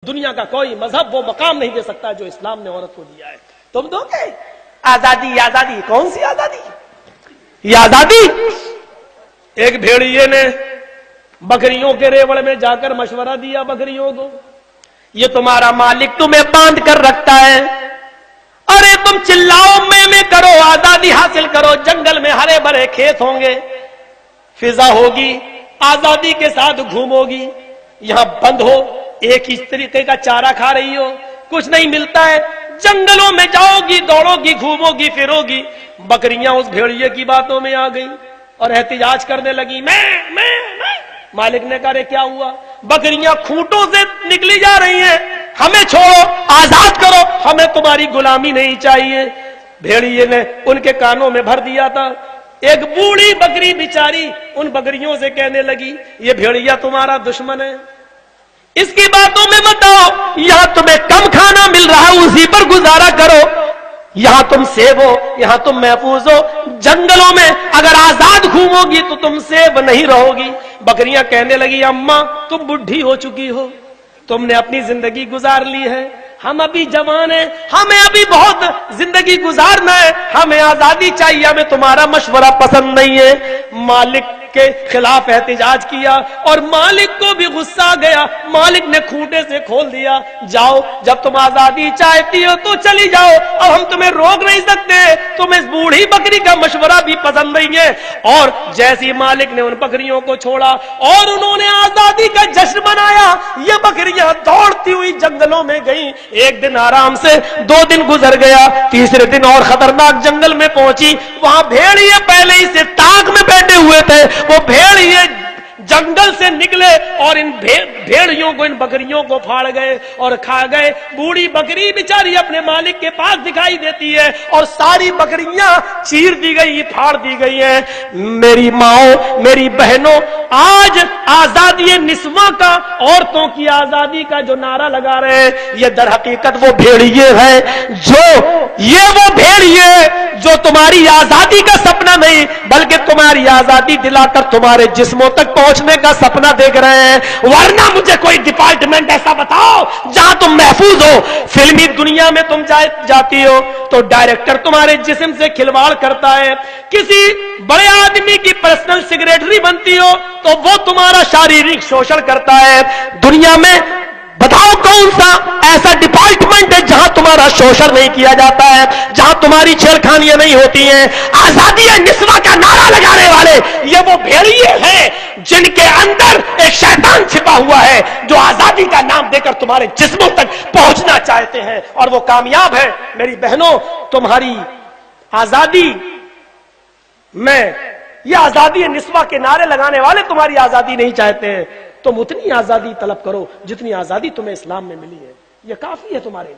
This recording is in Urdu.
دنیا کا کوئی مذہب وہ مقام نہیں دے سکتا جو اسلام نے عورت کو دیا ہے. تم دو گے آزادی؟ آزادی کون سی آزادی؟ یہ آزادی ایک بھیڑیے نے بکریوں کے ریوڑ میں جا کر مشورہ دیا بکریوں کو، یہ تمہارا مالک تمہیں باندھ کر رکھتا ہے، ارے تم چلاؤ میں کرو، آزادی حاصل کرو، جنگل میں ہرے بھرے کھیت ہوں گے، فضا ہوگی، آزادی کے ساتھ گھومو گی، یہاں بند ہو، ایک ہی طریقے کا چارہ کھا رہی ہو، کچھ نہیں ملتا ہے، جنگلوں میں جاؤ گی، دوڑو گی، گھومو گی، پھرو گی. بکریاں اس بھیڑیے کی باتوں میں آ گئی اور احتجاج کرنے لگی، میں مالک نے کہا کیا ہوا؟ بکریاں کھوٹوں سے نکلی جا رہی ہیں، ہمیں چھوڑو، آزاد کرو، ہمیں تمہاری غلامی نہیں چاہیے. بھیڑیے نے ان کے کانوں میں بھر دیا تھا. ایک بوڑھی بکری بیچاری ان بکریوں سے کہنے لگی، یہ بھیڑیا تمہارا دشمن ہے، اس کی باتوں میں مت آؤ، یہاں تمہیں کم کھانا مل رہا ہے اسی پر گزارا کرو، یہاں تم سیب ہو، یہاں تم محفوظ ہو، جنگلوں میں اگر آزاد گھومو گی تو تم سیب نہیں رہو گی. بکریاں کہنے لگی، اماں تم بڈھی ہو چکی ہو، تم نے اپنی زندگی گزار لی ہے، ہم ابھی جوان ہیں، ہمیں ابھی بہت زندگی گزارنا ہے، ہمیں آزادی چاہیے، ہمیں تمہارا مشورہ پسند نہیں ہے. مالک کے خلاف احتجاج کیا اور مالک کو بھی غصہ آ گیا. مالک نے کھوٹے سے کھول دیا، جاؤ جب تم آزادی چاہتی ہو تو چلی جاؤ، اب ہم تمہیں روک نہیں سکتے، تمہیں اس بوڑھی بکری کا مشورہ بھی پسند نہیں ہے. اور جیسی مالک نے ان بکریوں کو چھوڑا اور انہوں نے آزادی کا جشن منایا، یہ بکریاں دوڑتی ہوئی جنگلوں میں گئیں. ایک دن آرام سے، 2 دن گزر گیا، تیسرے دن اور خطرناک جنگل میں پہنچی. وہاں بھیڑیے پہلے ہی سے تاک میں بیٹھے ہوئے تھے. وہ بھیڑیے جنگل سے نکلے اور ان بھیڑیوں کو، ان بکریوں کو پھاڑ گئے اور کھا گئے. بوڑھی بکری بیچاری اپنے مالک کے پاس دکھائی دیتی ہے اور ساری بکریاں چیر دی گئی، پھاڑ دی گئی ہیں. میری ماؤں، میری بہنوں، آج آزادی نسواں کا، عورتوں کی آزادی کا جو نعرہ لگا رہے ہیں، یہ در حقیقت وہ بھیڑیے ہیں، وہ بھیڑیے جو تمہاری آزادی کا سپنا نہیں بلکہ تمہاری آزادی دلا کر تمہارے جسموں تک پہنچنے کا سپنا دیکھ رہے ہیں. ورنہ مجھے کوئی ڈپارٹمنٹ ایسا بتاؤ جہاں تم محفوظ ہو. فلمی دنیا میں تم جاتی ہو تو ڈائریکٹر تمہارے جسم سے کھلواڑ کرتا ہے، کسی بڑے آدمی کی پرسنل سیکریٹری بنتی ہو تو وہ تمہارا شاریرک شوشن کرتا ہے. دنیا میں بتاؤ کون سا ایسا ڈپارٹمنٹ ہے جہاں تمہارا شوشن نہیں کیا جاتا ہے، جہاں تمہاری چھیڑخانیاں نہیں ہوتی ہیں. آزادی نسواں کا نعرہ لگانے والے یہ وہ بھیڑیے ہیں جن کے اندر ایک شیطان چھپا ہوا ہے جو آزادی کا نام دے کر تمہارے جسموں تک پہنچنا چاہتے ہیں، اور وہ کامیاب ہے. میری بہنوں، تمہاری آزادی میں یہ آزادی نسواں کے نعرے لگانے والے تمہاری آزادی نہیں چاہتے ہیں. تم اتنی آزادی طلب کرو جتنی آزادی تمہیں اسلام میں ملی ہے، یہ کافی ہے تمہارے لیے.